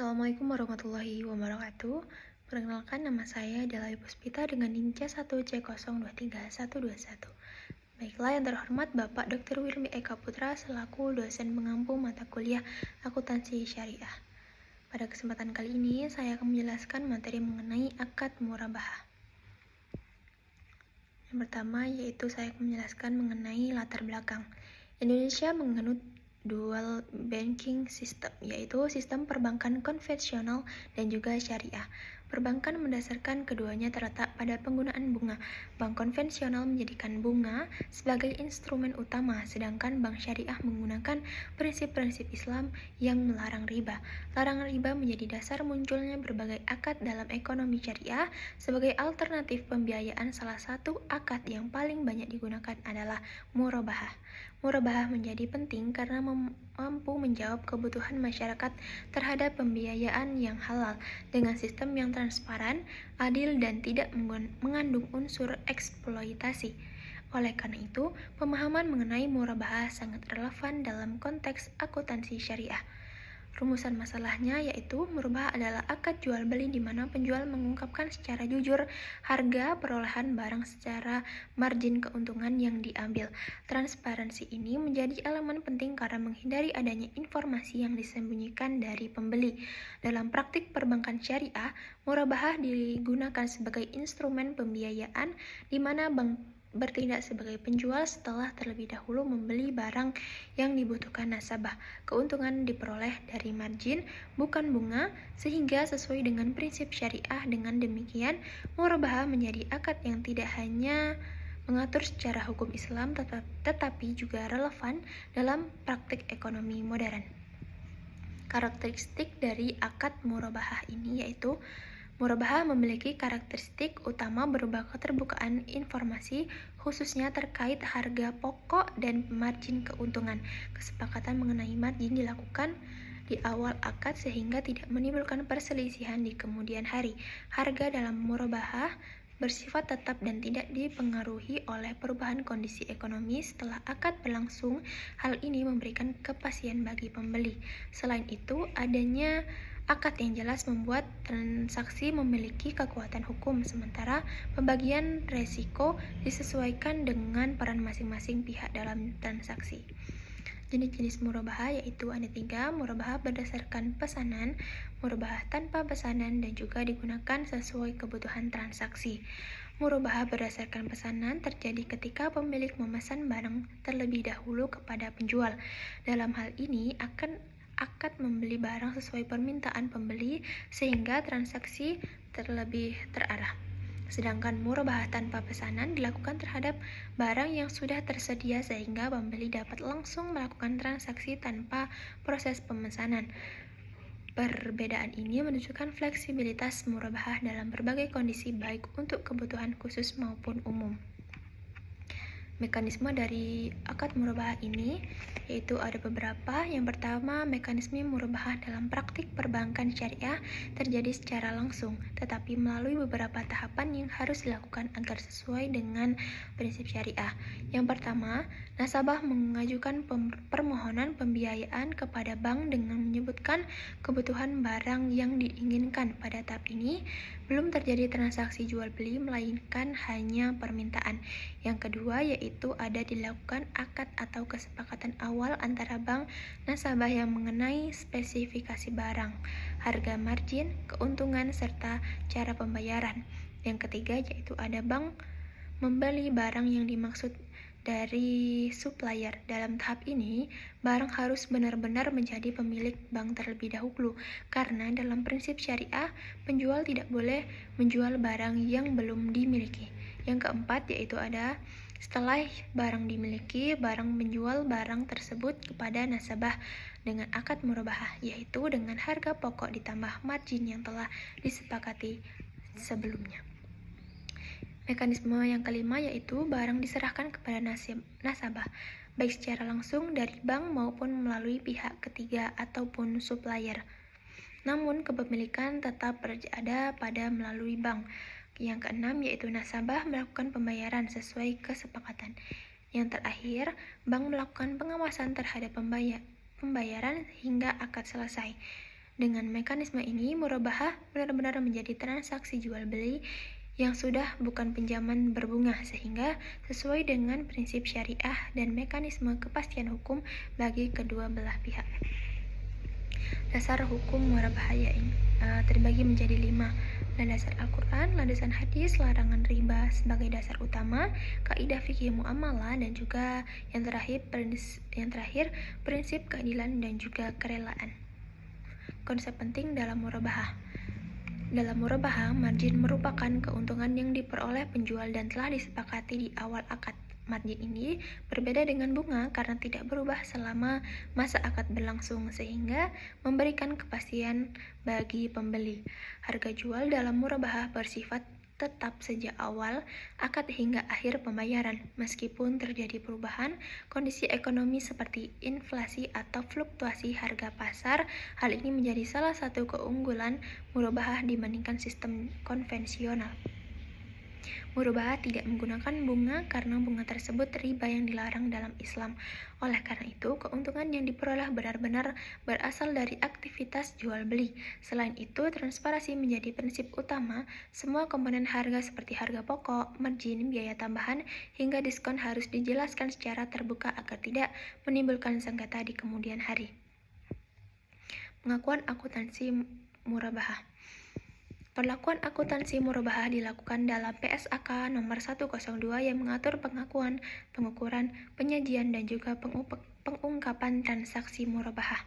Assalamualaikum warahmatullahi wabarakatuh. Perkenalkan, nama saya adalah Ibu Puspita dengan NIM C1C023121. Baiklah, yang terhormat Bapak Dr. Wilmi Eka Putra selaku dosen pengampu mata kuliah akuntansi syariah. Pada kesempatan kali ini, saya akan menjelaskan materi mengenai akad murabahah. Yang pertama yaitu saya akan menjelaskan mengenai latar belakang. Indonesia menganut dual banking system, yaitu sistem perbankan konvensional dan juga syariah. Perbankan mendasarkan keduanya terletak pada penggunaan bunga. Bank konvensional menjadikan bunga sebagai instrumen utama, sedangkan bank syariah menggunakan prinsip-prinsip Islam yang melarang riba. Larangan riba menjadi dasar munculnya berbagai akad dalam ekonomi syariah. Sebagai alternatif pembiayaan, salah satu akad yang paling banyak digunakan adalah murabahah. Murabahah menjadi penting karena mampu menjawab kebutuhan masyarakat terhadap pembiayaan yang halal dengan sistem yang transparan, adil, dan tidak mengandung unsur eksploitasi. Oleh karena itu, pemahaman mengenai murabahah sangat relevan dalam konteks akuntansi syariah. Rumusan masalahnya yaitu murabahah adalah akad jual beli di mana penjual mengungkapkan secara jujur harga perolehan barang secara margin keuntungan yang diambil. Transparansi ini menjadi elemen penting karena menghindari adanya informasi yang disembunyikan dari pembeli. Dalam praktik perbankan syariah, murabahah digunakan sebagai instrumen pembiayaan di mana bank bertindak sebagai penjual setelah terlebih dahulu membeli barang yang dibutuhkan nasabah. Keuntungan diperoleh dari margin, bukan bunga, sehingga sesuai dengan prinsip syariah. Dengan demikian, murabahah menjadi akad yang tidak hanya mengatur secara hukum Islam tetapi juga relevan dalam praktik ekonomi modern. Karakteristik dari akad murabahah ini yaitu murabahah memiliki karakteristik utama berupa keterbukaan informasi, khususnya terkait harga pokok dan margin keuntungan. Kesepakatan mengenai margin dilakukan di awal akad sehingga tidak menimbulkan perselisihan di kemudian hari. Harga dalam murabahah bersifat tetap dan tidak dipengaruhi oleh perubahan kondisi ekonomi setelah akad berlangsung. Hal ini memberikan kepastian bagi pembeli. Selain itu, adanya akad yang jelas membuat transaksi memiliki kekuatan hukum, sementara pembagian resiko disesuaikan dengan peran masing-masing pihak dalam transaksi. Jenis-jenis murabahah yaitu ada 3, murabahah berdasarkan pesanan, murabahah tanpa pesanan, dan juga digunakan sesuai kebutuhan transaksi. Murabahah berdasarkan pesanan terjadi ketika pemilik memesan barang terlebih dahulu kepada penjual. Dalam hal ini akad membeli barang sesuai permintaan pembeli sehingga transaksi terlebih terarah. Sedangkan murabahah tanpa pesanan dilakukan terhadap barang yang sudah tersedia sehingga pembeli dapat langsung melakukan transaksi tanpa proses pemesanan. Perbedaan ini menunjukkan fleksibilitas murabahah dalam berbagai kondisi baik untuk kebutuhan khusus maupun umum. Mekanisme dari akad murabahah ini yaitu ada beberapa. Yang pertama, mekanisme murabahah dalam praktik perbankan syariah terjadi secara langsung, tetapi melalui beberapa tahapan yang harus dilakukan agar sesuai dengan prinsip syariah. Yang pertama, nasabah mengajukan permohonan pembiayaan kepada bank dengan menyebutkan kebutuhan barang yang diinginkan. Pada tahap ini, belum terjadi transaksi jual beli, melainkan hanya permintaan. Yang kedua yaitu ada dilakukan akad atau kesepakatan awal antara bank nasabah yang mengenai spesifikasi barang, harga margin, keuntungan, serta cara pembayaran. Yang ketiga yaitu ada bank membeli barang yang dimaksud dari supplier. Dalam tahap ini, barang harus benar-benar menjadi pemilik bank terlebih dahulu, karena dalam prinsip syariah, penjual tidak boleh menjual barang yang belum dimiliki. Yang keempat yaitu ada setelah barang dimiliki, barang menjual barang tersebut kepada nasabah dengan akad murabahah, yaitu dengan harga pokok ditambah margin yang telah disepakati sebelumnya. Mekanisme yang kelima yaitu barang diserahkan kepada nasabah, baik secara langsung dari bank maupun melalui pihak ketiga ataupun supplier. Namun kepemilikan tetap berada pada melalui bank. Yang keenam yaitu nasabah melakukan pembayaran sesuai kesepakatan. Yang terakhir, bank melakukan pengawasan terhadap pembayaran hingga akad selesai. Dengan mekanisme ini, murabahah benar-benar menjadi transaksi jual beli yang sudah bukan pinjaman berbunga, sehingga sesuai dengan prinsip syariah dan mekanisme kepastian hukum bagi kedua belah pihak. Dasar hukum murabahah terbagi menjadi 5. Landasan Al-Quran, landasan hadis, larangan riba sebagai dasar utama, kaidah fikih muamalah, dan juga yang terakhir prinsip keadilan dan juga kerelaan. Konsep penting dalam murabahah. Dalam murabahah, margin merupakan keuntungan yang diperoleh penjual dan telah disepakati di awal akad. Margin ini berbeda dengan bunga karena tidak berubah selama masa akad berlangsung, sehingga memberikan kepastian bagi pembeli. Harga jual dalam murabahah bersifat tetap sejak awal akad hingga akhir pembayaran. Meskipun terjadi perubahan kondisi ekonomi seperti inflasi atau fluktuasi harga pasar, hal ini menjadi salah satu keunggulan murabahah dibandingkan sistem konvensional. Murabahah tidak menggunakan bunga karena bunga tersebut riba yang dilarang dalam Islam. Oleh karena itu, keuntungan yang diperoleh benar-benar berasal dari aktivitas jual beli. Selain itu, transparansi menjadi prinsip utama. Semua komponen harga seperti harga pokok, margin, biaya tambahan, hingga diskon harus dijelaskan secara terbuka agar tidak menimbulkan sengketa di kemudian hari. Pengakuan akuntansi murabahah. Perlakuan akuntansi murabahah dilakukan dalam PSAK nomor 102 yang mengatur pengakuan, pengukuran, penyajian, dan juga pengungkapan transaksi murabahah.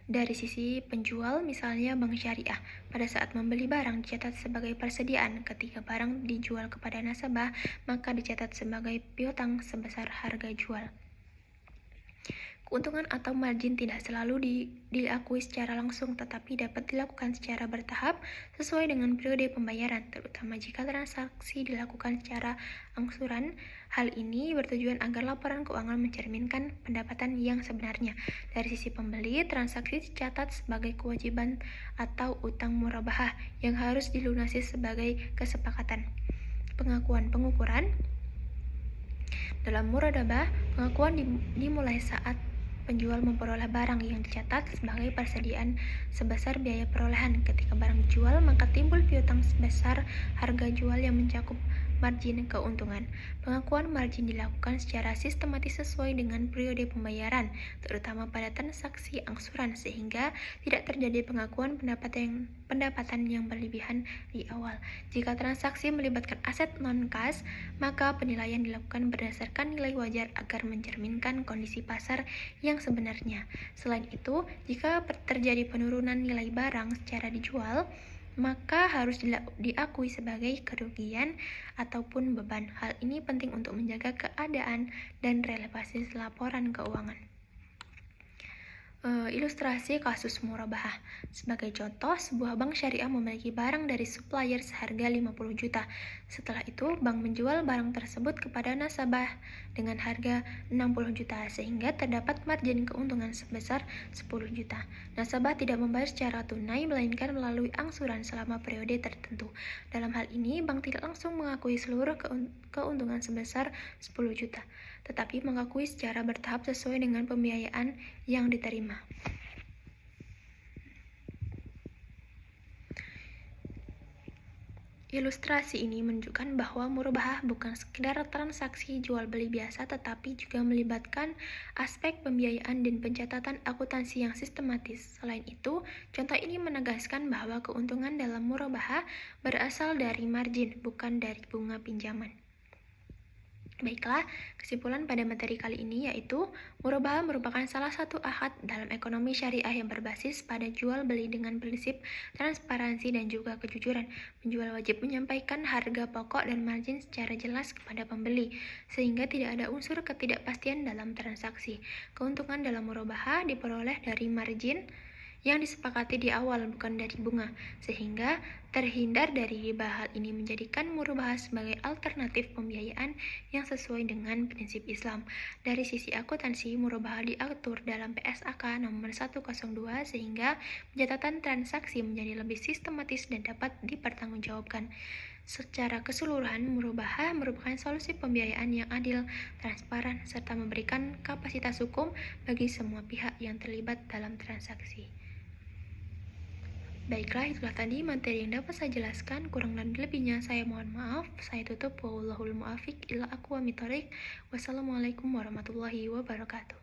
Dari sisi penjual, misalnya bank syariah, pada saat membeli barang dicatat sebagai persediaan. Ketika barang dijual kepada nasabah, maka dicatat sebagai piutang sebesar harga jual. Keuntungan atau margin tidak selalu diakui secara langsung, tetapi dapat dilakukan secara bertahap sesuai dengan periode pembayaran, terutama jika transaksi dilakukan secara angsuran. Hal ini bertujuan agar laporan keuangan mencerminkan pendapatan yang sebenarnya. Dari sisi pembeli, transaksi dicatat sebagai kewajiban atau utang murabahah yang harus dilunasi sebagai kesepakatan. Pengukuran dalam murabahah, pengakuan dimulai saat penjual memperoleh barang yang dicatat sebagai persediaan sebesar biaya perolehan. Ketika barang dijual, maka timbul piutang sebesar harga jual yang mencakup margin keuntungan. Pengakuan margin dilakukan secara sistematis sesuai dengan periode pembayaran, terutama pada transaksi angsuran, sehingga tidak terjadi pengakuan pendapatan yang berlebihan di awal. Jika transaksi melibatkan aset non-kas, maka penilaian dilakukan berdasarkan nilai wajar agar mencerminkan kondisi pasar yang sebenarnya. Selain itu, jika terjadi penurunan nilai barang secara dijual, maka harus diakui sebagai kerugian ataupun beban. Hal ini penting untuk menjaga keadaan dan relevansi laporan keuangan. Ilustrasi kasus murabahah. Sebagai contoh, sebuah bank syariah memiliki barang dari supplier seharga 50 juta. Setelah itu, bank menjual barang tersebut kepada nasabah dengan harga 60 juta, sehingga terdapat margin keuntungan sebesar 10 juta. Nasabah tidak membayar secara tunai, melainkan melalui angsuran selama periode tertentu. Dalam hal ini, bank tidak langsung mengakui seluruh keuntungan sebesar 10 juta, tetapi mengakui secara bertahap sesuai dengan pembiayaan yang diterima. Ilustrasi ini menunjukkan bahwa murabahah bukan sekedar transaksi jual beli biasa, tetapi juga melibatkan aspek pembiayaan dan pencatatan akuntansi yang sistematis. Selain itu, contoh ini menegaskan bahwa keuntungan dalam murabahah berasal dari margin, bukan dari bunga pinjaman. Baiklah, kesimpulan pada materi kali ini yaitu murabahah merupakan salah satu akad dalam ekonomi syariah yang berbasis pada jual beli dengan prinsip transparansi dan juga kejujuran. Penjual wajib menyampaikan harga pokok dan margin secara jelas kepada pembeli, sehingga tidak ada unsur ketidakpastian dalam transaksi. Keuntungan dalam murabahah diperoleh dari margin yang disepakati di awal, bukan dari bunga, sehingga terhindar dari riba. Hal ini menjadikan murabahah sebagai alternatif pembiayaan yang sesuai dengan prinsip Islam. Dari sisi akuntansi, murabahah diatur dalam PSAK nomor 102 sehingga pencatatan transaksi menjadi lebih sistematis dan dapat dipertanggungjawabkan. Secara keseluruhan, murabahah merupakan solusi pembiayaan yang adil, transparan, serta memberikan kapasitas hukum bagi semua pihak yang terlibat dalam transaksi. Baiklah, itulah tadi materi yang dapat saya jelaskan. Kurang dan lebihnya saya mohon maaf. Saya tutup. Wallahul muwaffiq ila aqwamit thoriq. Wassalamualaikum warahmatullahi wabarakatuh.